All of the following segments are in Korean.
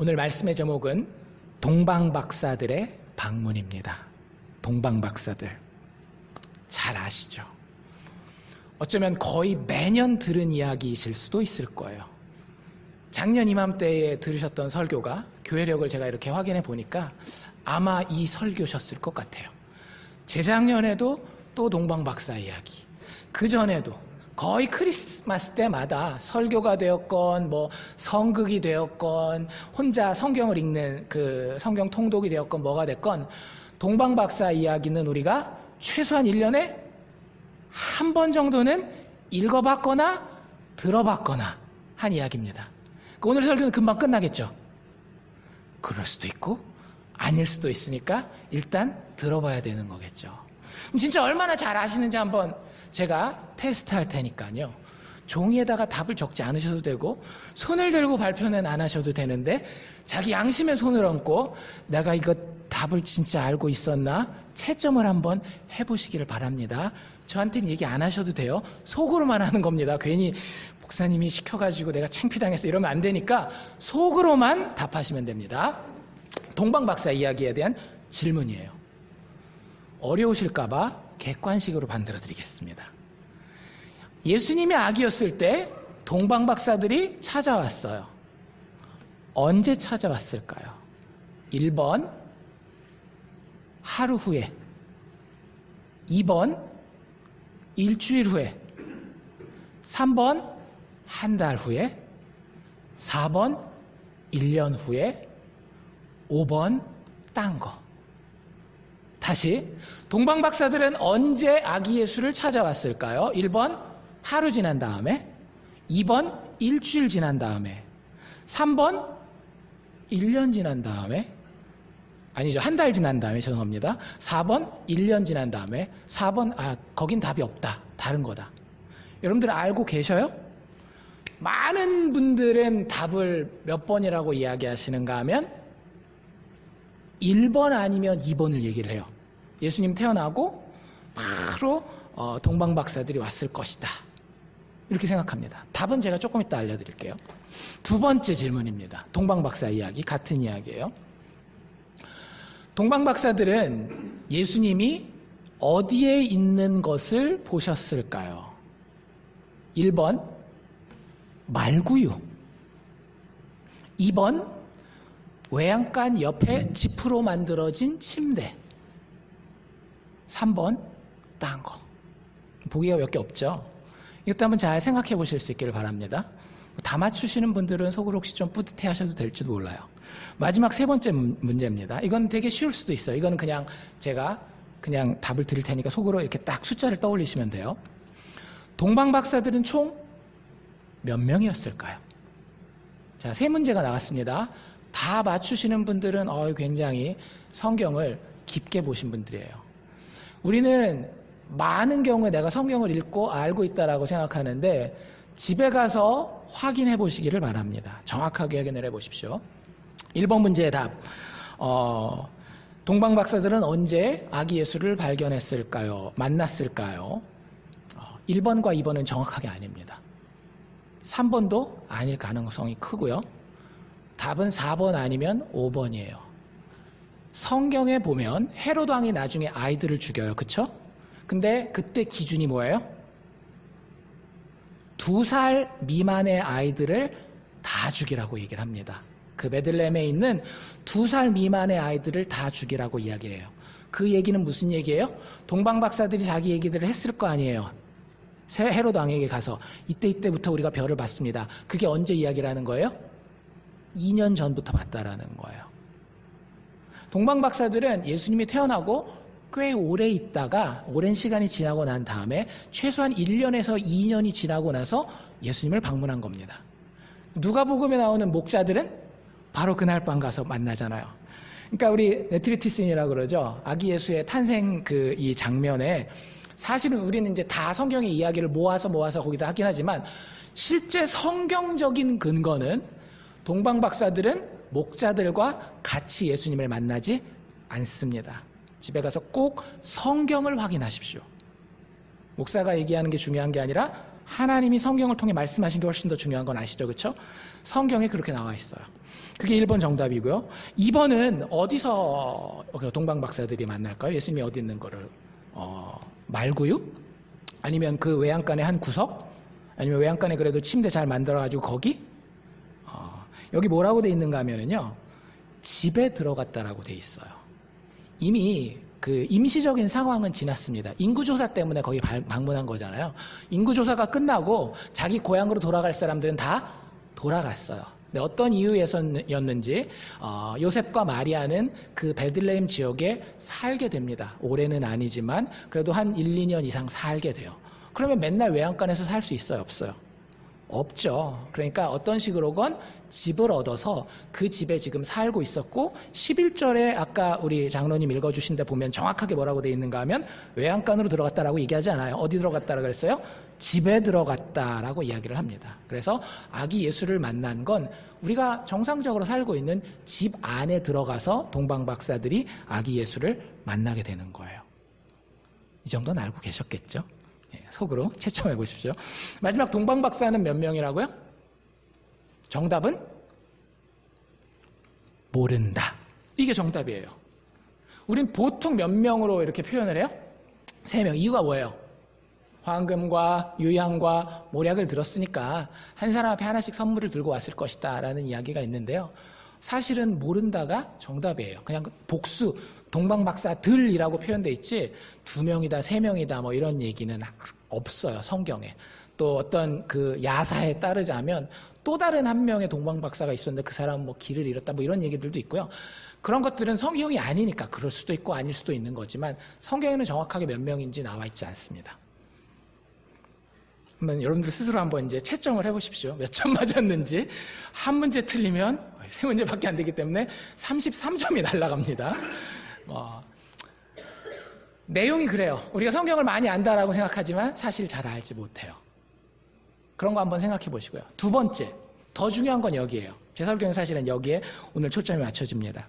오늘 말씀의 제목은 동방박사들의 방문입니다. 동방박사들. 잘 아시죠? 어쩌면 거의 매년 들은 이야기이실 수도 있을 거예요. 작년 이맘때에 들으셨던 설교가 교회력을 제가 이렇게 확인해 보니까 아마 이 설교셨을 것 같아요. 재작년에도 또 동방박사 이야기, 그 전에도 거의 크리스마스 때마다 설교가 되었건 뭐 성극이 되었건 혼자 성경을 읽는 그 성경 통독이 되었건 뭐가 됐건 동방박사 이야기는 우리가 최소한 1년에 한 번 정도는 읽어봤거나 들어봤거나 한 이야기입니다. 오늘 설교는 금방 끝나겠죠? 그럴 수도 있고 아닐 수도 있으니까 일단 들어봐야 되는 거겠죠. 진짜 얼마나 잘 아시는지 한번 제가 테스트할 테니까요. 종이에다가 답을 적지 않으셔도 되고 손을 들고 발표는 안 하셔도 되는데 자기 양심에 손을 얹고 내가 이거 답을 진짜 알고 있었나 채점을 한번 해보시기를 바랍니다. 저한테는 얘기 안 하셔도 돼요. 속으로만 하는 겁니다. 괜히 목사님이 시켜가지고 내가 창피당했어 이러면 안 되니까 속으로만 답하시면 됩니다. 동방박사 이야기에 대한 질문이에요. 어려우실까봐 객관식으로 만들어 드리겠습니다. 예수님이 아기였을 때 동방박사들이 찾아왔어요. 언제 찾아왔을까요? 1번 하루 후에, 2번 일주일 후에, 3번 한 달 후에, 4번 1년 후에, 5번 딴 거. 다시 동방박사들은 언제 아기 예수를 찾아왔을까요? 1번 하루 지난 다음에, 2번 일주일 지난 다음에, 3번 1년 지난 다음에, 아니죠, 한 달 지난 다음에, 죄송합니다. 4번 1년 지난 다음에, 4번 거긴 답이 없다, 다른 거다. 여러분들 알고 계셔요? 많은 분들은 답을 몇 번이라고 이야기하시는가 하면 1번 아니면 2번을 얘기를 해요. 예수님 태어나고 바로 동방박사들이 왔을 것이다, 이렇게 생각합니다. 답은 제가 조금 이따 알려드릴게요. 두 번째 질문입니다. 동방박사 이야기, 같은 이야기예요. 동방박사들은 예수님이 어디에 있는 것을 보셨을까요? 1번 말구유, 2번 외양간 옆에 지프로 만들어진 침대, 3번 딴 거. 보기가 몇 개 없죠? 이것도 한번 잘 생각해 보실 수 있기를 바랍니다. 다 맞추시는 분들은 속으로 혹시 좀 뿌듯해 하셔도 될지도 몰라요. 마지막 세 번째 문제입니다. 이건 되게 쉬울 수도 있어요. 이거는 그냥 제가 그냥 답을 드릴 테니까 속으로 이렇게 딱 숫자를 떠올리시면 돼요. 동방박사들은 총 몇 명이었을까요? 자, 세 문제가 나왔습니다. 다 맞추시는 분들은 굉장히 성경을 깊게 보신 분들이에요. 우리는 많은 경우에 내가 성경을 읽고 알고 있다라고 생각하는데 집에 가서 확인해 보시기를 바랍니다. 정확하게 확인을 해 보십시오. 1번 문제의 답. 동방박사들은 언제 아기 예수를 발견했을까요? 만났을까요? 1번과 2번은 정확하게 아닙니다. 3번도 아닐 가능성이 크고요. 답은 4번 아니면 5번이에요. 성경에 보면 헤롯 왕이 나중에 아이들을 죽여요. 그쵸? 근데 그때 기준이 뭐예요? 2살 미만의 아이들을 다 죽이라고 얘기를 합니다. 그 베들레헴에 있는 2살 미만의 아이들을 다 죽이라고 이야기해요. 그 얘기는 무슨 얘기예요? 동방박사들이 자기 얘기들을 했을 거 아니에요. 헤롯 왕에게 가서 이때부터 우리가 별을 봤습니다. 그게 언제 이야기를 하는 거예요? 2년 전부터 봤다라는 거예요. 동방박사들은 예수님이 태어나고 꽤 오래 있다가 오랜 시간이 지나고 난 다음에 최소한 1년에서 2년이 지나고 나서 예수님을 방문한 겁니다. 누가복음에 나오는 목자들은 바로 그날 밤 가서 만나잖아요. 그러니까 우리 네티비티신이라고 그러죠. 아기 예수의 탄생 이 장면에 사실은 우리는 이제 다 성경의 이야기를 모아서 거기다 하긴 하지만 실제 성경적인 근거는 동방박사들은 목자들과 같이 예수님을 만나지 않습니다. 집에 가서 꼭 성경을 확인하십시오. 목사가 얘기하는 게 중요한 게 아니라 하나님이 성경을 통해 말씀하신 게 훨씬 더 중요한 건 아시죠? 그렇죠? 성경에 그렇게 나와 있어요. 그게 1번 정답이고요. 2번은 어디서 동방박사들이 만날까요? 예수님이 어디 있는 거를? 말구유? 아니면 그 외양간의 한 구석? 아니면 외양간에 그래도 침대 잘 만들어가지고 거기? 여기 뭐라고 돼 있는가 하면은요, 집에 들어갔다라고 돼 있어요. 이미 그 임시적인 상황은 지났습니다. 인구조사 때문에 거기 방문한 거잖아요. 인구조사가 끝나고 자기 고향으로 돌아갈 사람들은 다 돌아갔어요. 근데 어떤 이유에서였는지 요셉과 마리아는 그 베들레헴 지역에 살게 됩니다. 올해는 아니지만 그래도 한 1, 2년 이상 살게 돼요. 그러면 맨날 외양간에서 살 수 있어요? 없어요? 없죠. 그러니까 어떤 식으로건 집을 얻어서 그 집에 지금 살고 있었고, 11절에 아까 우리 장로님 읽어주신 데 보면 정확하게 뭐라고 돼 있는가 하면 외양간으로 들어갔다라고 얘기하지 않아요. 어디 들어갔다라고 그랬어요? 집에 들어갔다라고 이야기를 합니다. 그래서 아기 예수를 만난 건 우리가 정상적으로 살고 있는 집 안에 들어가서 동방박사들이 아기 예수를 만나게 되는 거예요. 이 정도는 알고 계셨겠죠? 속으로 채점해 보십시오. 마지막 동방박사는 몇 명이라고요? 정답은 모른다. 이게 정답이에요. 우린 보통 몇 명으로 이렇게 표현을 해요? 3명. 이유가 뭐예요? 황금과 유향과 모략을 들었으니까 한 사람 앞에 하나씩 선물을 들고 왔을 것이다 라는 이야기가 있는데요. 사실은 모른다가 정답이에요. 그냥 복수, 동방박사들이라고 표현돼 있지 2명이다, 3명이다 뭐 이런 얘기는 없어요, 성경에. 또 어떤 그 야사에 따르자면 또 다른 한 명의 동방박사가 있었는데 그 사람은 뭐 길을 잃었다 뭐 이런 얘기들도 있고요. 그런 것들은 성경이 아니니까 그럴 수도 있고 아닐 수도 있는 거지만 성경에는 정확하게 몇 명인지 나와 있지 않습니다. 한번 여러분들 스스로 한번 이제 채점을 해보십시오. 몇 점 맞았는지. 한 문제 틀리면 3문제밖에 안 되기 때문에 33점이 날아갑니다. 내용이 그래요. 우리가 성경을 많이 안다라고 생각하지만 사실 잘 알지 못해요. 그런 거 한번 생각해 보시고요. 2번째, 더 중요한 건 여기에요. 제 설교는 사실은 여기에 오늘 초점이 맞춰집니다.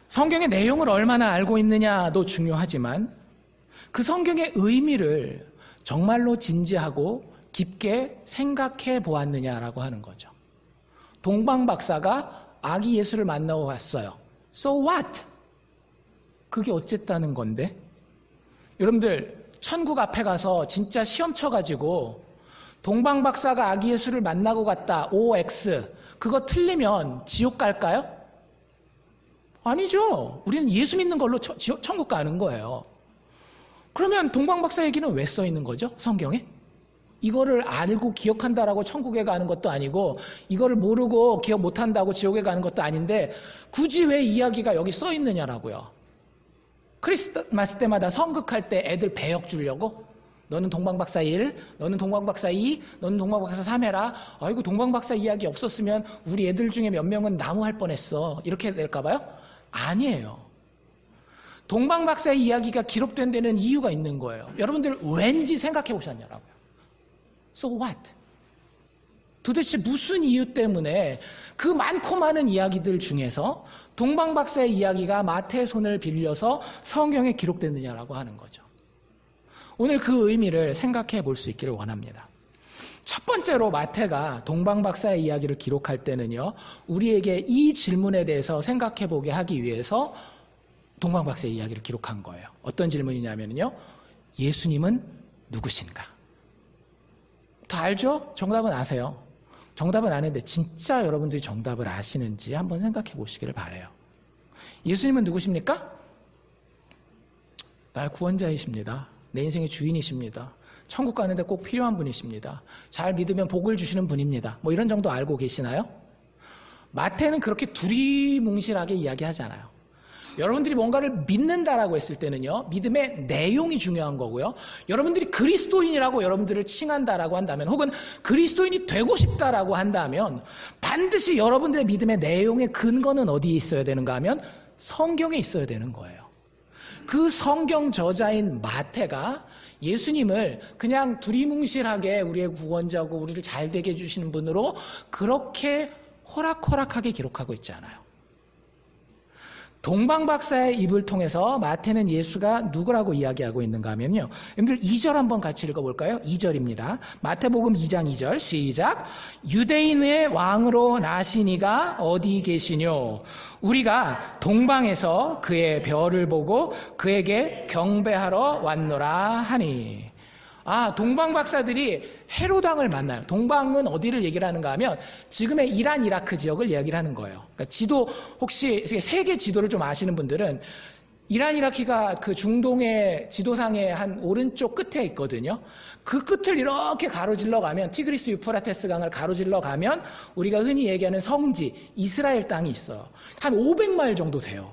성경의 내용을 얼마나 알고 있느냐도 중요하지만 그 성경의 의미를 정말로 진지하고 깊게 생각해 보았느냐라고 하는 거죠. 동방박사가 아기 예수를 만나고 갔어요. So what? 그게 어쨌다는 건데? 여러분들 천국 앞에 가서 진짜 시험 쳐가지고 동방박사가 아기 예수를 만나고 갔다, OX, 그거 틀리면 지옥 갈까요? 아니죠. 우리는 예수 믿는 걸로 천국 가는 거예요. 그러면 동방박사 얘기는 왜 써 있는 거죠? 성경에? 이거를 알고 기억한다라고 천국에 가는 것도 아니고 이거를 모르고 기억 못한다고 지옥에 가는 것도 아닌데 굳이 왜 이야기가 여기 써 있느냐라고요. 크리스마스 때마다 성극할 때 애들 배역 주려고? 너는 동방박사 1, 너는 동방박사 2, 너는 동방박사 3 해라. 아이고 동방박사 이야기 없었으면 우리 애들 중에 몇 명은 나무할 뻔했어. 이렇게 될까 봐요? 아니에요. 동방박사의 이야기가 기록된 데는 이유가 있는 거예요. 여러분들 왠지 생각해 보셨냐라고요. So what? 도대체 무슨 이유 때문에 그 많고 많은 이야기들 중에서 동방박사의 이야기가 마태의 손을 빌려서 성경에 기록됐느냐라고 하는 거죠. 오늘 그 의미를 생각해 볼 수 있기를 원합니다. 첫 번째로 마태가 동방박사의 이야기를 기록할 때는요, 우리에게 이 질문에 대해서 생각해 보게 하기 위해서 동방박사의 이야기를 기록한 거예요. 어떤 질문이냐면요, 예수님은 누구신가? 다 알죠? 정답은 아세요. 정답은 아는데 진짜 여러분들이 정답을 아시는지 한번 생각해 보시기를 바라요. 예수님은 누구십니까? 나의 구원자이십니다. 내 인생의 주인이십니다. 천국 가는데 꼭 필요한 분이십니다. 잘 믿으면 복을 주시는 분입니다. 뭐 이런 정도 알고 계시나요? 마태는 그렇게 두리뭉실하게 이야기하지 않아요. 여러분들이 뭔가를 믿는다라고 했을 때는요, 믿음의 내용이 중요한 거고요. 여러분들이 그리스도인이라고 여러분들을 칭한다라고 한다면, 혹은 그리스도인이 되고 싶다라고 한다면 반드시 여러분들의 믿음의 내용의 근거는 어디에 있어야 되는가 하면 성경에 있어야 되는 거예요. 그 성경 저자인 마태가 예수님을 그냥 두리뭉실하게 우리의 구원자고 우리를 잘되게 해주시는 분으로 그렇게 호락호락하게 기록하고 있지 않아요. 동방박사의 입을 통해서 마태는 예수가 누구라고 이야기하고 있는가 하면요. 여러분들 2절 한번 같이 읽어볼까요? 2절입니다. 마태복음 2장 2절 시작. 유대인의 왕으로 나신 이가 어디 계시뇨? 우리가 동방에서 그의 별을 보고 그에게 경배하러 왔노라 하니. 동방 박사들이 헤롯 왕을 만나요. 동방은 어디를 얘기를 하는가 하면 지금의 이란, 이라크 지역을 이야기를 하는 거예요. 그러니까 지도, 혹시 세계 지도를 좀 아시는 분들은 이란, 이라크가 그 중동의 지도상의 한 오른쪽 끝에 있거든요. 그 끝을 이렇게 가로질러 가면, 티그리스 유프라테스 강을 가로질러 가면 우리가 흔히 얘기하는 성지, 이스라엘 땅이 있어요. 한 500마일 정도 돼요.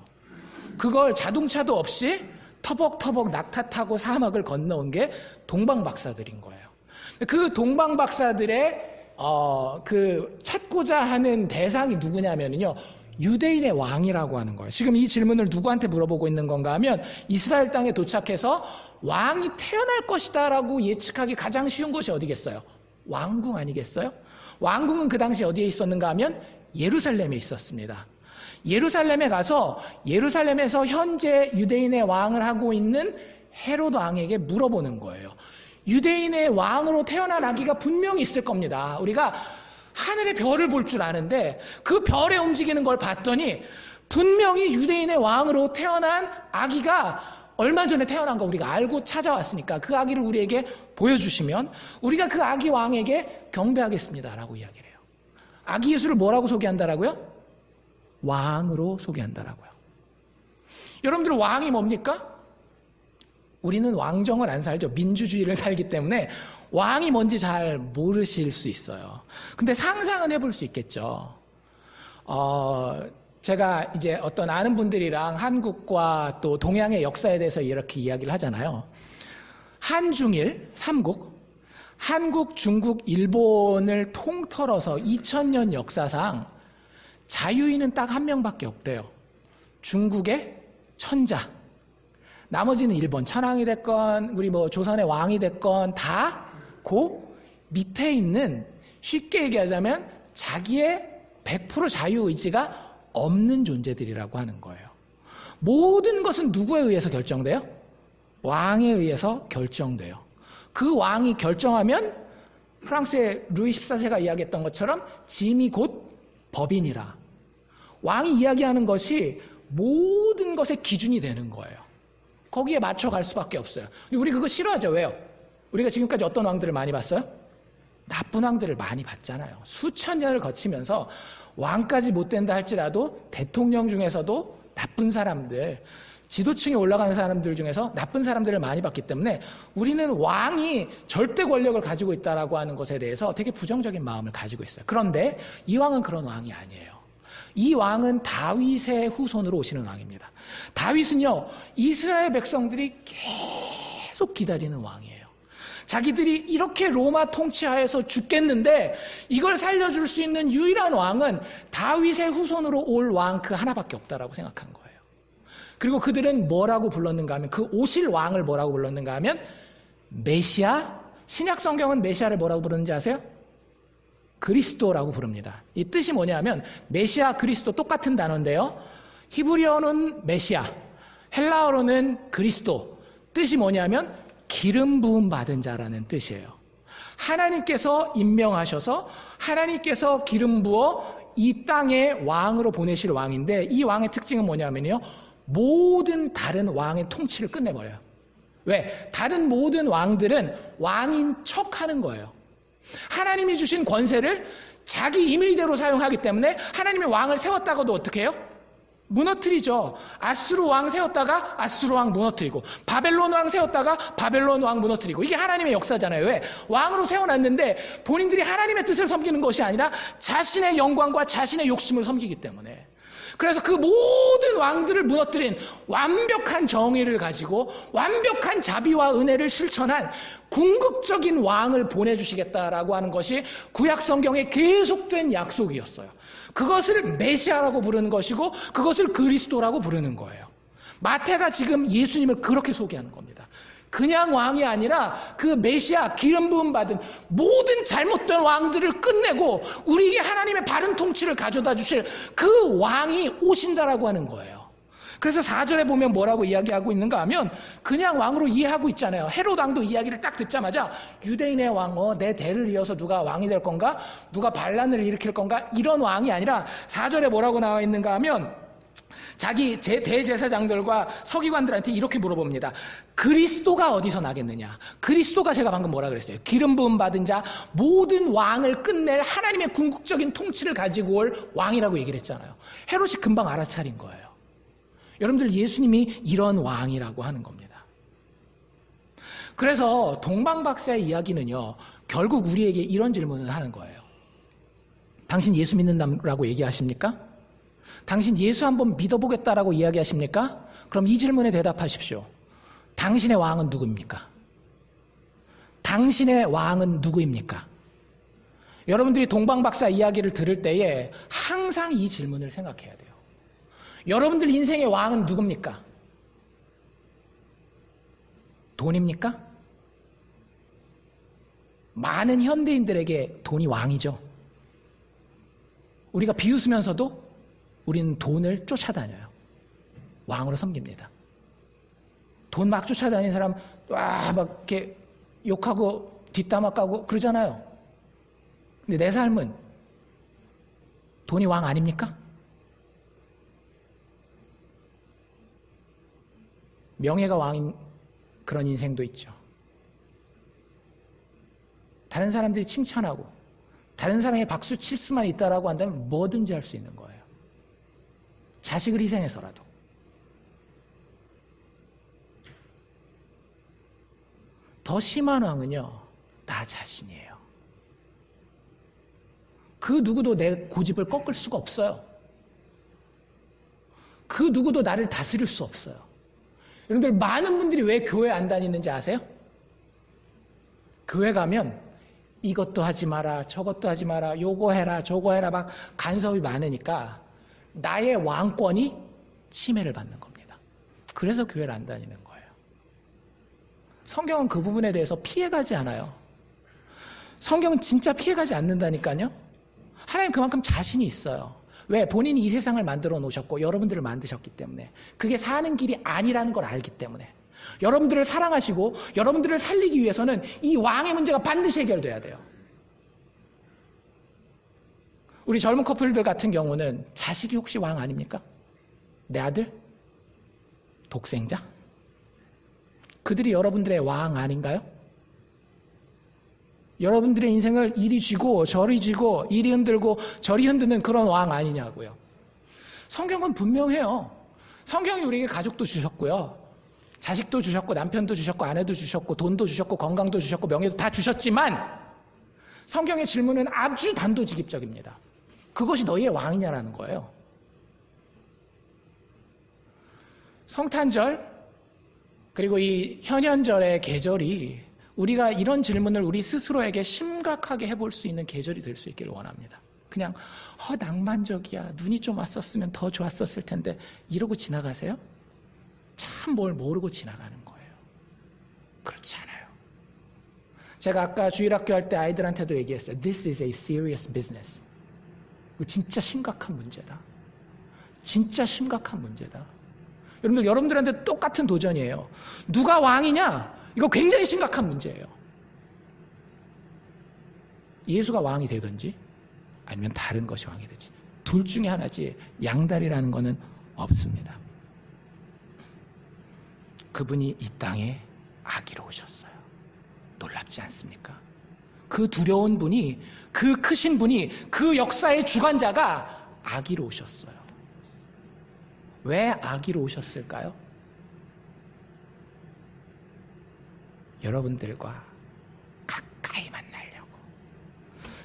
그걸 자동차도 없이 터벅터벅 낙타 타고 사막을 건너온 게 동방 박사들인 거예요. 그 동방 박사들의 그 찾고자 하는 대상이 누구냐면요, 유대인의 왕이라고 하는 거예요. 지금 이 질문을 누구한테 물어보고 있는 건가 하면 이스라엘 땅에 도착해서 왕이 태어날 것이다라고 예측하기 가장 쉬운 곳이 어디겠어요? 왕궁 아니겠어요? 왕궁은 그 당시 어디에 있었는가 하면 예루살렘에 있었습니다. 예루살렘에 가서 예루살렘에서 현재 유대인의 왕을 하고 있는 헤롯 왕에게 물어보는 거예요. 유대인의 왕으로 태어난 아기가 분명히 있을 겁니다. 우리가 하늘의 별을 볼 줄 아는데 그 별에 움직이는 걸 봤더니 분명히 유대인의 왕으로 태어난 아기가 얼마 전에 태어난 거 우리가 알고 찾아왔으니까 그 아기를 우리에게 보여주시면 우리가 그 아기 왕에게 경배하겠습니다라고 이야기를 해요. 아기 예수를 뭐라고 소개한다라고요? 왕으로 소개한다라고요. 여러분들 왕이 뭡니까? 우리는 왕정을 안 살죠. 민주주의를 살기 때문에 왕이 뭔지 잘 모르실 수 있어요. 근데 상상은 해볼 수 있겠죠. 제가 이제 어떤 아는 분들이랑 한국과 또 동양의 역사에 대해서 이렇게 이야기를 하잖아요. 한중일 3국, 한국, 중국, 일본을 통틀어서 2000년 역사상 자유인은 딱 한 명밖에 없대요. 중국의 천자. 나머지는 일본, 천황이 됐건 우리 뭐 조선의 왕이 됐건 다 그 밑에 있는, 쉽게 얘기하자면 자기의 100% 자유의지가 없는 존재들이라고 하는 거예요. 모든 것은 누구에 의해서 결정돼요? 왕에 의해서 결정돼요. 그 왕이 결정하면 프랑스의 루이 14세가 이야기했던 것처럼 짐이 곧 법인이라. 왕이 이야기하는 것이 모든 것의 기준이 되는 거예요. 거기에 맞춰갈 수밖에 없어요. 우리 그거 싫어하죠. 왜요? 우리가 지금까지 어떤 왕들을 많이 봤어요? 나쁜 왕들을 많이 봤잖아요. 수천 년을 거치면서 왕까지 못 된다 할지라도 대통령 중에서도 나쁜 사람들, 지도층에 올라가는 사람들 중에서 나쁜 사람들을 많이 봤기 때문에 우리는 왕이 절대 권력을 가지고 있다라고 하는 것에 대해서 되게 부정적인 마음을 가지고 있어요. 그런데 이 왕은 그런 왕이 아니에요. 이 왕은 다윗의 후손으로 오시는 왕입니다. 다윗은요, 이스라엘 백성들이 계속 기다리는 왕이에요. 자기들이 이렇게 로마 통치하에서 죽겠는데 이걸 살려줄 수 있는 유일한 왕은 다윗의 후손으로 올 왕 그 하나밖에 없다라고 생각한 거예요. 그리고 그들은 뭐라고 불렀는가 하면, 그 오실 왕을 뭐라고 불렀는가 하면 메시아. 신약 성경은 메시아를 뭐라고 부르는지 아세요? 그리스도라고 부릅니다. 이 뜻이 뭐냐면 메시아, 그리스도 똑같은 단어인데요. 히브리어는 메시아, 헬라어로는 그리스도. 뜻이 뭐냐면 기름 부음 받은 자라는 뜻이에요. 하나님께서 임명하셔서 하나님께서 기름 부어 이 땅에 왕으로 보내실 왕인데, 이 왕의 특징은 뭐냐면요, 모든 다른 왕의 통치를 끝내버려요. 왜? 다른 모든 왕들은 왕인 척하는 거예요. 하나님이 주신 권세를 자기 임의대로 사용하기 때문에 하나님의 왕을 세웠다가도 어떻게 해요? 무너뜨리죠. 아수르 왕 세웠다가 아수르 왕 무너뜨리고, 바벨론 왕 세웠다가 바벨론 왕 무너뜨리고. 이게 하나님의 역사잖아요. 왜? 왕으로 세워놨는데 본인들이 하나님의 뜻을 섬기는 것이 아니라 자신의 영광과 자신의 욕심을 섬기기 때문에. 그래서 그 모든 왕들을 무너뜨린 완벽한 정의를 가지고 완벽한 자비와 은혜를 실천한 궁극적인 왕을 보내주시겠다라고 하는 것이 구약 성경의 계속된 약속이었어요. 그것을 메시아라고 부르는 것이고 그것을 그리스도라고 부르는 거예요. 마태가 지금 예수님을 그렇게 소개하는 겁니다. 그냥 왕이 아니라 그 메시아, 기름 부음 받은 모든 잘못된 왕들을 끝내고 우리에게 하나님의 바른 통치를 가져다 주실 그 왕이 오신다라고 하는 거예요. 그래서 4절에 보면 뭐라고 이야기하고 있는가 하면 그냥 왕으로 이해하고 있잖아요. 헤롯 왕도 이야기를 딱 듣자마자 유대인의 왕, 내 대를 이어서 누가 왕이 될 건가? 누가 반란을 일으킬 건가? 이런 왕이 아니라 4절에 뭐라고 나와 있는가 하면 자기 대제사장들과 서기관들한테 이렇게 물어봅니다. 그리스도가 어디서 나겠느냐? 그리스도가 제가 방금 뭐라 그랬어요? 기름 부음 받은 자, 모든 왕을 끝낼 하나님의 궁극적인 통치를 가지고 올 왕이라고 얘기를 했잖아요. 헤롯이 금방 알아차린 거예요. 여러분들, 예수님이 이런 왕이라고 하는 겁니다. 그래서 동방박사의 이야기는요, 결국 우리에게 이런 질문을 하는 거예요. 당신 예수 믿는다고 얘기하십니까? 당신 예수 한번 믿어보겠다라고 이야기하십니까? 그럼 이 질문에 대답하십시오. 당신의 왕은 누구입니까? 당신의 왕은 누구입니까? 여러분들이 동방박사 이야기를 들을 때에 항상 이 질문을 생각해야 돼요. 여러분들 인생의 왕은 누굽니까? 돈입니까? 많은 현대인들에게 돈이 왕이죠. 우리가 비웃으면서도 우리는 돈을 쫓아다녀요. 왕으로 섬깁니다. 돈 막 쫓아다니는 사람 막 이렇게 욕하고 뒷담화 까고 그러잖아요. 근데 내 삶은 돈이 왕 아닙니까? 명예가 왕인 그런 인생도 있죠. 다른 사람들이 칭찬하고 다른 사람의 박수 칠 수만 있다라고 한다면 뭐든지 할 수 있는 거예요. 자식을 희생해서라도. 더 심한 왕은요, 나 자신이에요. 그 누구도 내 고집을 꺾을 수가 없어요. 그 누구도 나를 다스릴 수 없어요. 여러분들, 많은 분들이 왜 교회 안 다니는지 아세요? 교회 가면 이것도 하지 마라, 저것도 하지 마라, 요거 해라, 저거 해라, 막 간섭이 많으니까 나의 왕권이 침해를 받는 겁니다. 그래서 교회를 안 다니는 거예요. 성경은 그 부분에 대해서 피해가지 않아요. 성경은 진짜 피해가지 않는다니까요. 하나님 그만큼 자신이 있어요. 왜? 본인이 이 세상을 만들어 놓으셨고 여러분들을 만드셨기 때문에. 그게 사는 길이 아니라는 걸 알기 때문에. 여러분들을 사랑하시고 여러분들을 살리기 위해서는 이 왕의 문제가 반드시 해결돼야 돼요. 우리 젊은 커플들 같은 경우는 자식이 혹시 왕 아닙니까? 내 아들? 독생자? 그들이 여러분들의 왕 아닌가요? 여러분들의 인생을 이리 쥐고 저리 쥐고 이리 흔들고 저리 흔드는 그런 왕 아니냐고요. 성경은 분명해요. 성경이 우리에게 가족도 주셨고요. 자식도 주셨고 남편도 주셨고 아내도 주셨고 돈도 주셨고 건강도 주셨고 명예도 다 주셨지만 성경의 질문은 아주 단도직입적입니다. 그것이 너희의 왕이냐라는 거예요. 성탄절 그리고 이 현현절의 계절이 우리가 이런 질문을 우리 스스로에게 심각하게 해볼 수 있는 계절이 될 수 있기를 원합니다. 그냥 낭만적이야, 눈이 좀 왔었으면 더 좋았었을 텐데 이러고 지나가세요? 참 뭘 모르고 지나가는 거예요. 그렇지 않아요. 제가 아까 주일학교 할 때 아이들한테도 얘기했어요. This is a serious business. 진짜 심각한 문제다. 진짜 심각한 문제다. 여러분들한테 똑같은 도전이에요. 누가 왕이냐? 이거 굉장히 심각한 문제예요. 예수가 왕이 되든지 아니면 다른 것이 왕이 되든지 둘 중에 하나지 양다리라는 것은 없습니다. 그분이 이 땅에 아기로 오셨어요. 놀랍지 않습니까? 그 두려운 분이, 그 크신 분이, 그 역사의 주관자가 아기로 오셨어요. 왜 아기로 오셨을까요? 여러분들과 가까이 만나려고.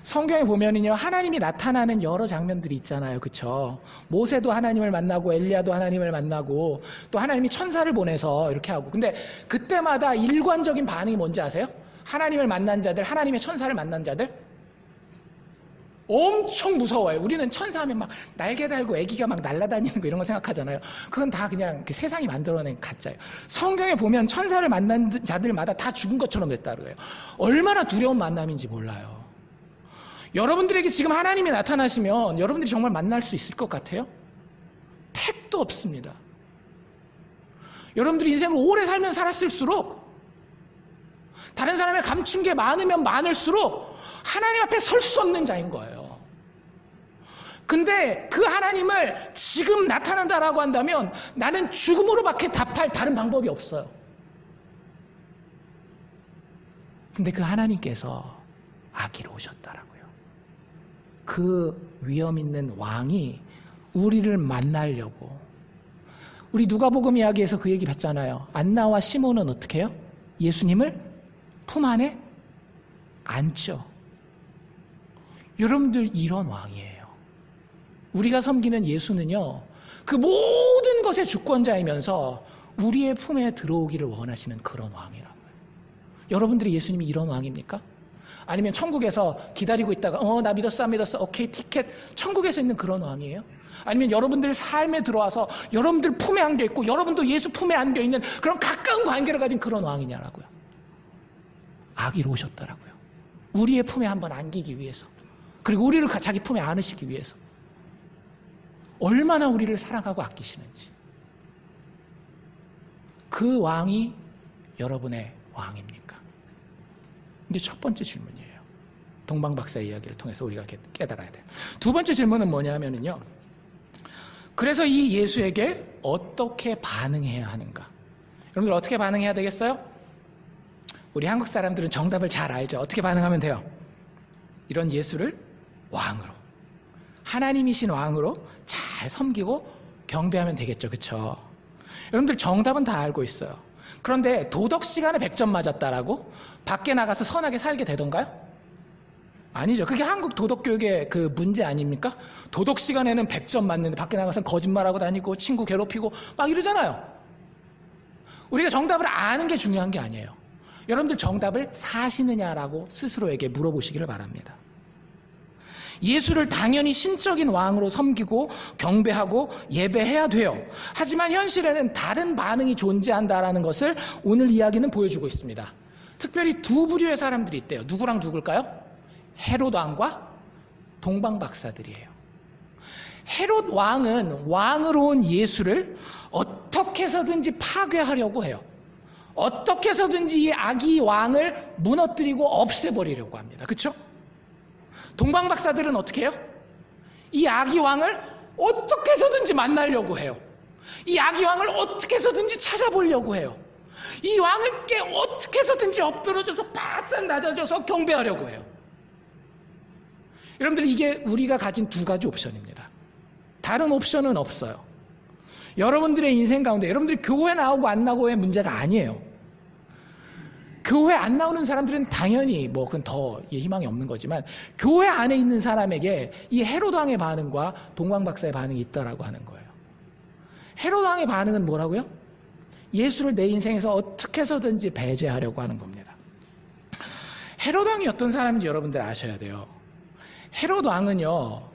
성경에 보면은요, 하나님이 나타나는 여러 장면들이 있잖아요. 그쵸? 모세도 하나님을 만나고 엘리야도 하나님을 만나고 또 하나님이 천사를 보내서 이렇게 하고. 근데 그때마다 일관적인 반응이 뭔지 아세요? 하나님을 만난 자들, 하나님의 천사를 만난 자들 엄청 무서워요. 우리는 천사하면 막 날개 달고 애기가 막 날아다니는 거 이런 거 생각하잖아요. 그건 다 그냥 그 세상이 만들어낸 가짜예요. 성경에 보면 천사를 만난 자들마다 다 죽은 것처럼 됐다 그래요. 얼마나 두려운 만남인지 몰라요. 여러분들에게 지금 하나님이 나타나시면 여러분들이 정말 만날 수 있을 것 같아요? 택도 없습니다. 여러분들이 인생을 오래 살면 살았을수록, 다른 사람의 감춘 게 많으면 많을수록 하나님 앞에 설 수 없는 자인 거예요. 근데 그 하나님을 지금 나타난다라고 한다면 나는 죽음으로밖에 답할 다른 방법이 없어요. 근데 그 하나님께서 아기로 오셨다라고요. 그 위험 있는 왕이 우리를 만나려고. 우리 누가복음 이야기에서 그 얘기 봤잖아요. 안나와 시몬은 어떻게 해요? 예수님을 품 안에 안죠. 여러분들, 이런 왕이에요. 우리가 섬기는 예수는요, 그 모든 것의 주권자이면서 우리의 품에 들어오기를 원하시는 그런 왕이라고요. 여러분들이 예수님이 이런 왕입니까? 아니면 천국에서 기다리고 있다가 나 믿었어 안 믿었어 오케이 티켓, 천국에서 있는 그런 왕이에요? 아니면 여러분들 삶에 들어와서 여러분들 품에 안겨 있고 여러분도 예수 품에 안겨 있는 그런 가까운 관계를 가진 그런 왕이냐라고요. 아기로 오셨다라고요. 우리의 품에 한번 안기기 위해서, 그리고 우리를 자기 품에 안으시기 위해서. 얼마나 우리를 사랑하고 아끼시는지. 그 왕이 여러분의 왕입니까? 이게 첫 번째 질문이에요. 동방박사의 이야기를 통해서 우리가 깨달아야 돼요. 두 번째 질문은 뭐냐면요, 그래서 이 예수에게 어떻게 반응해야 하는가? 여러분들 어떻게 반응해야 되겠어요? 우리 한국 사람들은 정답을 잘 알죠. 어떻게 반응하면 돼요? 이런 예수를 왕으로, 하나님이신 왕으로 잘 섬기고 경배하면 되겠죠. 그렇죠? 여러분들 정답은 다 알고 있어요. 그런데 도덕 시간에 100점 맞았다라고 밖에 나가서 선하게 살게 되던가요? 아니죠. 그게 한국 도덕교육의 그 문제 아닙니까? 도덕 시간에는 100점 맞는데 밖에 나가서 거짓말하고 다니고 친구 괴롭히고 막 이러잖아요. 우리가 정답을 아는 게 중요한 게 아니에요. 여러분들 정답을 사시느냐라고 스스로에게 물어보시기를 바랍니다. 예수를 당연히 신적인 왕으로 섬기고 경배하고 예배해야 돼요. 하지만 현실에는 다른 반응이 존재한다라는 것을 오늘 이야기는 보여주고 있습니다. 특별히 두 부류의 사람들이 있대요. 누구랑 누굴까요? 헤롯 왕과 동방박사들이에요. 헤롯 왕은 왕으로 온 예수를 어떻게 해서든지 파괴하려고 해요. 어떻게 해서든지 이 아기 왕을 무너뜨리고 없애버리려고 합니다. 그렇죠? 동방박사들은 어떻게 해요? 이 아기 왕을 어떻게 해서든지 만나려고 해요. 이 아기 왕을 어떻게 해서든지 찾아보려고 해요. 이 왕을께 어떻게 해서든지 엎드려져서 바싹 낮아져서 경배하려고 해요. 여러분들, 이게 우리가 가진 두 가지 옵션입니다. 다른 옵션은 없어요. 여러분들의 인생 가운데 여러분들이 교회 나오고 안 나오고의 문제가 아니에요. 교회 안 나오는 사람들은 당연히 그건 더 희망이 없는 거지만, 교회 안에 있는 사람에게 이 헤롯 왕의 반응과 동방박사의 반응이 있다라고 하는 거예요. 헤롯 왕의 반응은 뭐라고요? 예수를 내 인생에서 어떻게 해서든지 배제하려고 하는 겁니다. 헤롯 왕이 어떤 사람인지 여러분들 아셔야 돼요. 헤롯 왕은요,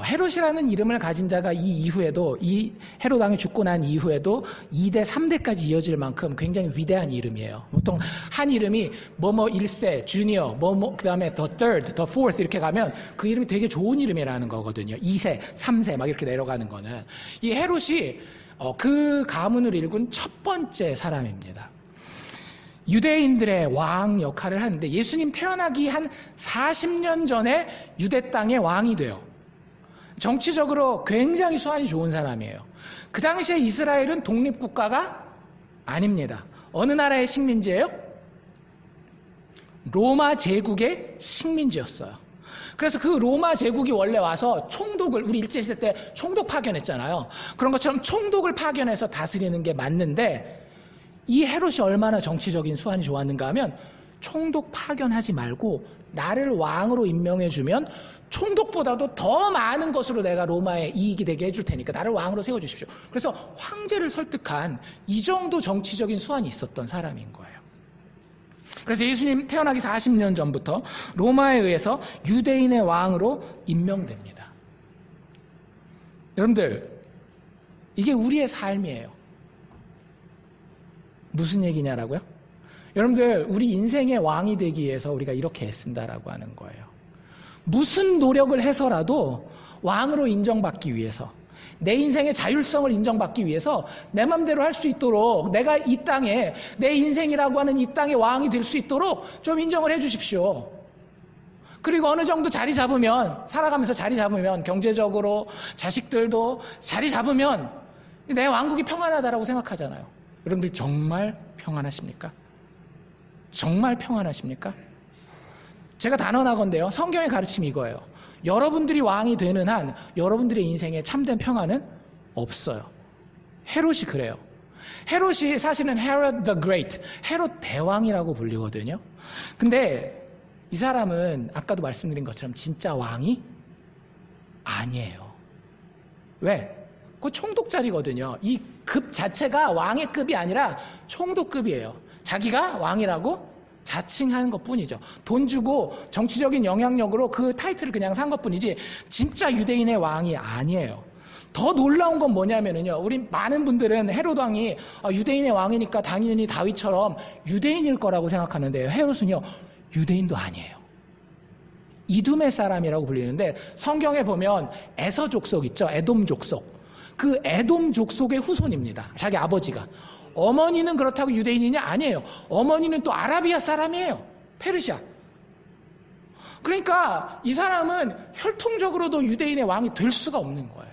헤롯이라는 이름을 가진 자가 이 이후에도, 이 헤롯 왕이 죽고 난 이후에도 2대, 3대까지 이어질 만큼 굉장히 위대한 이름이에요. 보통 한 이름이 뭐뭐 1세, 주니어, 그 다음에 the third, the fourth 이렇게 가면 그 이름이 되게 좋은 이름이라는 거거든요. 2세, 3세 막 이렇게 내려가는 거는. 이 헤롯이 그 가문을 일군 첫 번째 사람입니다. 유대인들의 왕 역할을 하는데, 예수님 태어나기 한 40년 전에 유대 땅의 왕이 돼요. 정치적으로 굉장히 수완이 좋은 사람이에요. 그 당시에 이스라엘은 독립국가가 아닙니다. 어느 나라의 식민지예요? 로마 제국의 식민지였어요. 그래서 그 로마 제국이 원래 와서 총독을, 우리 일제시대 때 총독 파견했잖아요. 그런 것처럼 총독을 파견해서 다스리는 게 맞는데, 이 헤롯이 얼마나 정치적인 수완이 좋았는가 하면, 총독 파견하지 말고 나를 왕으로 임명해주면 총독보다도 더 많은 것으로 내가 로마에 이익이 되게 해줄 테니까 나를 왕으로 세워주십시오. 그래서 황제를 설득한 이 정도 정치적인 수완이 있었던 사람인 거예요. 그래서 예수님 태어나기 40년 전부터 로마에 의해서 유대인의 왕으로 임명됩니다. 여러분들, 이게 우리의 삶이에요. 무슨 얘기냐라고요? 여러분들, 우리 인생의 왕이 되기 위해서 우리가 이렇게 애쓴다라고 하는 거예요. 무슨 노력을 해서라도 왕으로 인정받기 위해서, 내 인생의 자율성을 인정받기 위해서 내 맘대로 할 수 있도록 내가 이 땅에 내 인생이라고 하는 이 땅의 왕이 될 수 있도록 좀 인정을 해 주십시오. 그리고 어느 정도 자리 잡으면 살아가면서 자리 잡으면 경제적으로 자식들도 자리 잡으면 내 왕국이 평안하다라고 생각하잖아요. 여러분들 정말 평안하십니까? 정말 평안하십니까? 제가 단언하건대요. 성경의 가르침이 이거예요. 여러분들이 왕이 되는 한 여러분들의 인생에 참된 평안은 없어요. 헤롯이 그래요. 헤롯이 사실은 Herod the Great, 헤롯 대왕이라고 불리거든요. 근데 이 사람은 아까도 말씀드린 것처럼 진짜 왕이 아니에요. 왜? 그 총독자리거든요. 이 급 자체가 왕의 급이 아니라 총독급이에요. 자기가 왕이라고 자칭하는 것뿐이죠. 돈 주고 정치적인 영향력으로 그 타이틀을 그냥 산 것뿐이지 진짜 유대인의 왕이 아니에요. 더 놀라운 건 뭐냐면요. 우리 많은 분들은 헤롯 왕이 유대인의 왕이니까 당연히 다윗처럼 유대인일 거라고 생각하는데요. 헤롯은요. 유대인도 아니에요. 이두메 사람이라고 불리는데 성경에 보면 에서 족속 있죠. 에돔 족속. 그 에돔 족속의 후손입니다. 자기 아버지가. 어머니는 그렇다고 유대인이냐? 아니에요. 어머니는 또 아라비아 사람이에요. 페르시아. 그러니까 이 사람은 혈통적으로도 유대인의 왕이 될 수가 없는 거예요.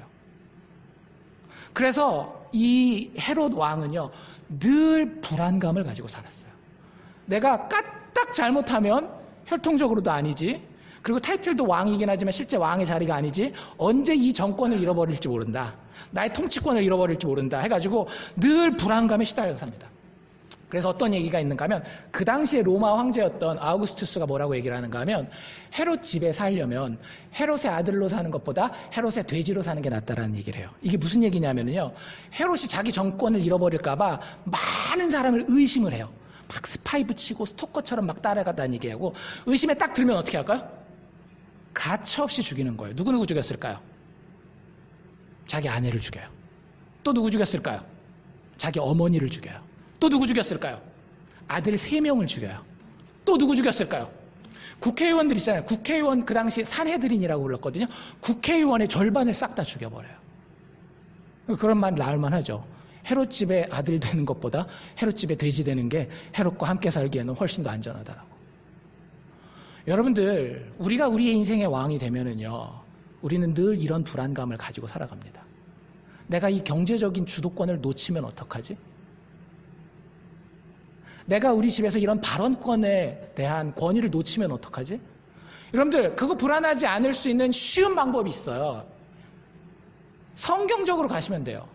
그래서 이 헤롯 왕은요. 늘 불안감을 가지고 살았어요. 내가 까딱 잘못하면 혈통적으로도 아니지. 그리고 타이틀도 왕이긴 하지만 실제 왕의 자리가 아니지. 언제 이 정권을 잃어버릴지 모른다. 나의 통치권을 잃어버릴지 모른다 해가지고 늘 불안감에 시달려 삽니다. 그래서 어떤 얘기가 있는가 하면 그 당시에 로마 황제였던 아우구스투스가 뭐라고 얘기를 하는가 하면 헤롯 집에 살려면 헤롯의 아들로 사는 것보다 헤롯의 돼지로 사는 게 낫다라는 얘기를 해요. 이게 무슨 얘기냐면요. 헤롯이 자기 정권을 잃어버릴까 봐 많은 사람을 의심을 해요. 막 스파이 붙이고 스토커처럼 막 따라가다는 얘기하고 의심에 딱 들면 어떻게 할까요? 가차없이 죽이는 거예요. 누구 죽였을까요? 자기 아내를 죽여요. 또 누구 죽였을까요? 자기 어머니를 죽여요. 또 누구 죽였을까요? 아들 3명을 죽여요. 또 누구 죽였을까요? 국회의원들 있잖아요. 국회의원 그 당시 산헤드린이라고 불렀거든요. 국회의원의 절반을 싹 다 죽여버려요. 그런 말 나올만 하죠. 헤롯 집의 아들 되는 것보다 헤롯 집의 돼지 되는 게 헤롯과 함께 살기에는 훨씬 더 안전하다라고. 여러분들, 우리가 우리의 인생의 왕이 되면은요, 우리는 늘 이런 불안감을 가지고 살아갑니다. 내가 이 경제적인 주도권을 놓치면 어떡하지? 내가 우리 집에서 이런 발언권에 대한 권위를 놓치면 어떡하지? 여러분들, 그거 불안하지 않을 수 있는 쉬운 방법이 있어요. 성경적으로 가시면 돼요.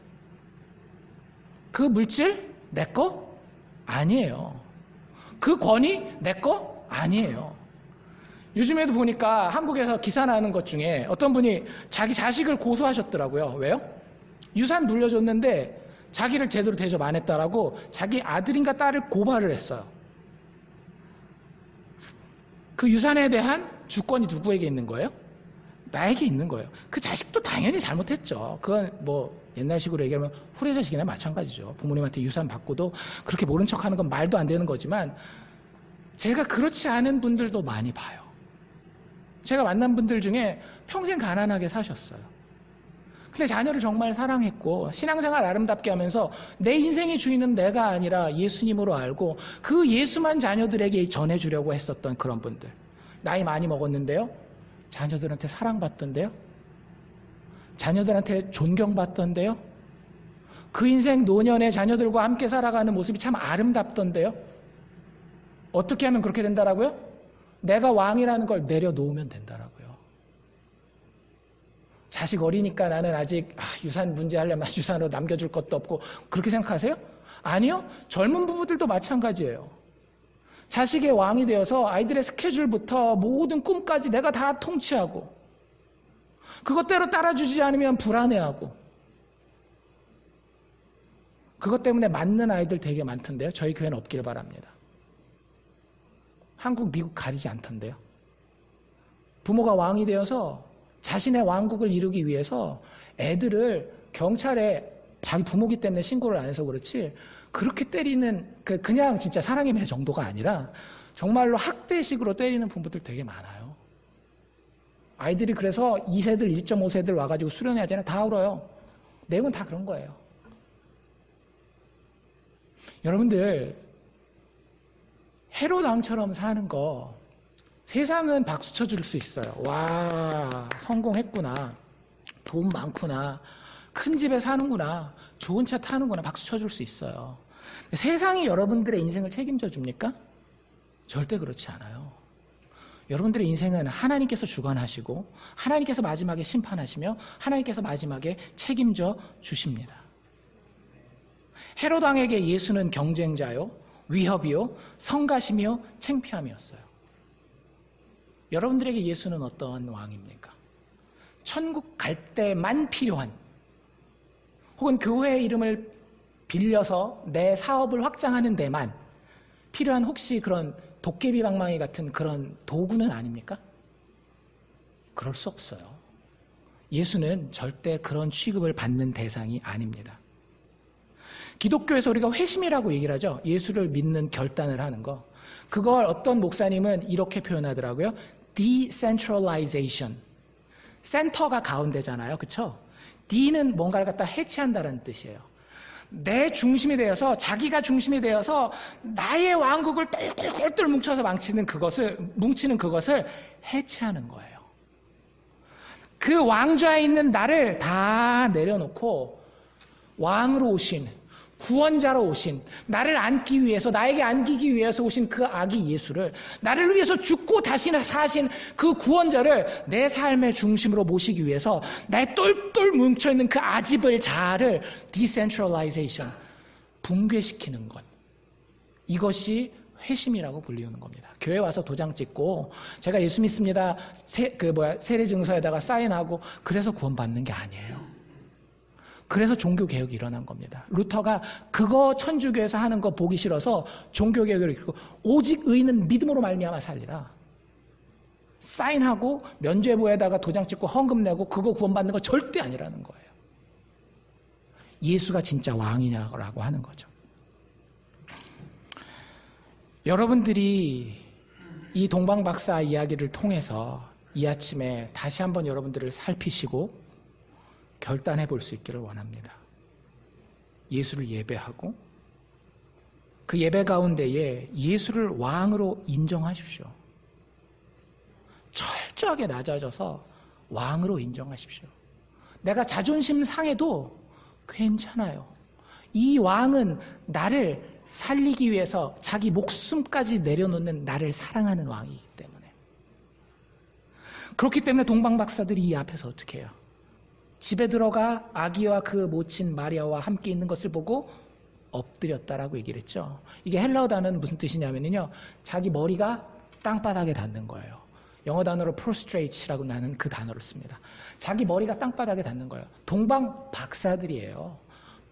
그 물질 내 거 아니에요. 그 권위 내 거 아니에요. 요즘에도 보니까 한국에서 기사 나는 것 중에 어떤 분이 자기 자식을 고소하셨더라고요. 왜요? 유산 물려줬는데 자기를 제대로 대접 안 했다라고 자기 아들인가 딸을 고발을 했어요. 그 유산에 대한 주권이 누구에게 있는 거예요? 나에게 있는 거예요. 그 자식도 당연히 잘못했죠. 그건 뭐 옛날식으로 얘기하면 후레자식이나 마찬가지죠. 부모님한테 유산 받고도 그렇게 모른 척하는 건 말도 안 되는 거지만 제가 그렇지 않은 분들도 많이 봐요. 제가 만난 분들 중에 평생 가난하게 사셨어요. 근데 자녀를 정말 사랑했고 신앙생활 아름답게 하면서 내 인생의 주인은 내가 아니라 예수님으로 알고 그 예수만 자녀들에게 전해주려고 했었던 그런 분들. 나이 많이 먹었는데요. 자녀들한테 사랑받던데요. 자녀들한테 존경받던데요. 그 인생 노년에 자녀들과 함께 살아가는 모습이 참 아름답던데요. 어떻게 하면 그렇게 된다라고요? 내가 왕이라는 걸 내려놓으면 된다라고요. 자식 어리니까 나는 아직 유산 문제 하려면 유산으로 남겨줄 것도 없고 그렇게 생각하세요? 아니요. 젊은 부부들도 마찬가지예요. 자식의 왕이 되어서 아이들의 스케줄부터 모든 꿈까지 내가 다 통치하고 그것대로 따라주지 않으면 불안해하고 그것 때문에 맞는 아이들 되게 많던데요. 저희 교회는 없길 바랍니다. 한국, 미국 가리지 않던데요. 부모가 왕이 되어서 자신의 왕국을 이루기 위해서 애들을 경찰에 자기 부모기 때문에 신고를 안 해서 그렇지 그렇게 때리는 그냥 진짜 사랑의 매 정도가 아니라 정말로 학대식으로 때리는 부모들 되게 많아요. 아이들이 그래서 2세들, 1.5세들 와가지고 수련회 하잖아요. 다 울어요. 내용은 다 그런 거예요. 여러분들, 헤롯 왕처럼 사는 거 세상은 박수 쳐줄 수 있어요. 와, 성공했구나. 돈 많구나. 큰 집에 사는구나. 좋은 차 타는구나. 박수 쳐줄 수 있어요. 세상이 여러분들의 인생을 책임져 줍니까? 절대 그렇지 않아요. 여러분들의 인생은 하나님께서 주관하시고 하나님께서 마지막에 심판하시며 하나님께서 마지막에 책임져 주십니다. 헤롯 왕에게 예수는 경쟁자요, 위협이요, 성가시며 창피함이었어요. 여러분들에게 예수는 어떤 왕입니까? 천국 갈 때만 필요한, 혹은 교회의 이름을 빌려서 내 사업을 확장하는 데만 필요한 혹시 그런 도깨비 방망이 같은 그런 도구는 아닙니까? 그럴 수 없어요. 예수는 절대 그런 취급을 받는 대상이 아닙니다. 기독교에서 우리가 회심이라고 얘기를 하죠. 예수를 믿는 결단을 하는 거. 그걸 어떤 목사님은 이렇게 표현하더라고요. Decentralization. 센터가 가운데잖아요. 그렇죠? D는 뭔가를 갖다 해체한다는 뜻이에요. 내 중심이 되어서, 자기가 중심이 되어서 나의 왕국을 똘똘똘똘 뭉쳐서 뭉치는 그것을 해체하는 거예요. 그 왕좌에 있는 나를 다 내려놓고 왕으로 오신, 구원자로 오신, 나를 안기 위해서, 나에게 안기기 위해서 오신 그 아기 예수를, 나를 위해서 죽고 다시 사신 그 구원자를 내 삶의 중심으로 모시기 위해서 나의 똘똘 뭉쳐있는 그 아집을, 자아를 디센트럴라이제이션, 붕괴시키는 것. 이것이 회심이라고 불리우는 겁니다. 교회 와서 도장 찍고 제가 예수 믿습니다, 세례증서에다가 사인하고 그래서 구원받는 게 아니에요. 그래서 종교개혁이 일어난 겁니다. 루터가 그거 천주교에서 하는 거 보기 싫어서 종교개혁을 일으키고, 오직 의인은 믿음으로 말미암아 살리라. 사인하고 면죄부에다가 도장 찍고 헌금 내고 그거 구원받는 거 절대 아니라는 거예요. 예수가 진짜 왕이냐고 하는 거죠. 여러분들이 이 동방박사 이야기를 통해서 이 아침에 다시 한번 여러분들을 살피시고 결단해 볼 수 있기를 원합니다. 예수를 예배하고 그 예배 가운데에 예수를 왕으로 인정하십시오. 철저하게 낮아져서 왕으로 인정하십시오. 내가 자존심 상해도 괜찮아요. 이 왕은 나를 살리기 위해서 자기 목숨까지 내려놓는 나를 사랑하는 왕이기 때문에. 그렇기 때문에 동방박사들이 이 앞에서 어떻게 해요? 집에 들어가 아기와 그 모친 마리아와 함께 있는 것을 보고 엎드렸다라고 얘기를 했죠. 이게 헬라어 단어는 무슨 뜻이냐면요, 자기 머리가 땅바닥에 닿는 거예요. 영어 단어로 prostrate라고 나는 그 단어를 씁니다. 자기 머리가 땅바닥에 닿는 거예요. 동방 박사들이에요.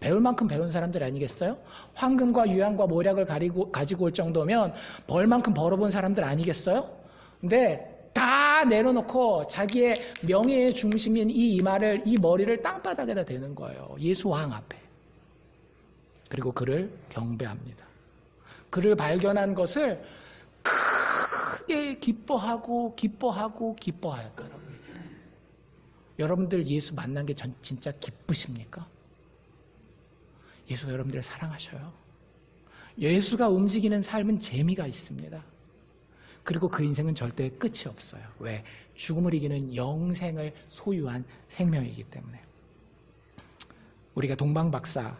배울 만큼 배운 사람들 아니겠어요? 황금과 유향과 모략을 가지고 올 정도면 벌 만큼 벌어본 사람들 아니겠어요? 근데 다 내려놓고 자기의 명예의 중심인 이 이마를, 이 머리를 땅바닥에다 대는 거예요. 예수 왕 앞에. 그리고 그를 경배합니다. 그를 발견한 것을 크게 기뻐하고 기뻐하였다라고 얘기해요. 여러분들 예수 만난 게 진짜 기쁘십니까? 예수가 여러분들을 사랑하셔요. 예수가 움직이는 삶은 재미가 있습니다. 그리고 그 인생은 절대 끝이 없어요. 왜? 죽음을 이기는 영생을 소유한 생명이기 때문에. 우리가 동방박사,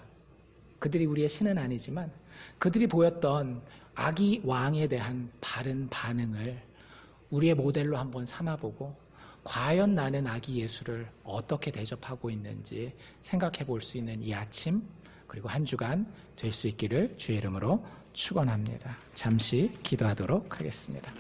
그들이 우리의 신은 아니지만 그들이 보였던 아기 왕에 대한 바른 반응을 우리의 모델로 한번 삼아보고, 과연 나는 아기 예수를 어떻게 대접하고 있는지 생각해 볼 수 있는 이 아침, 그리고 한 주간 될 수 있기를 주의 이름으로 축원합니다. 잠시 기도하도록 하겠습니다.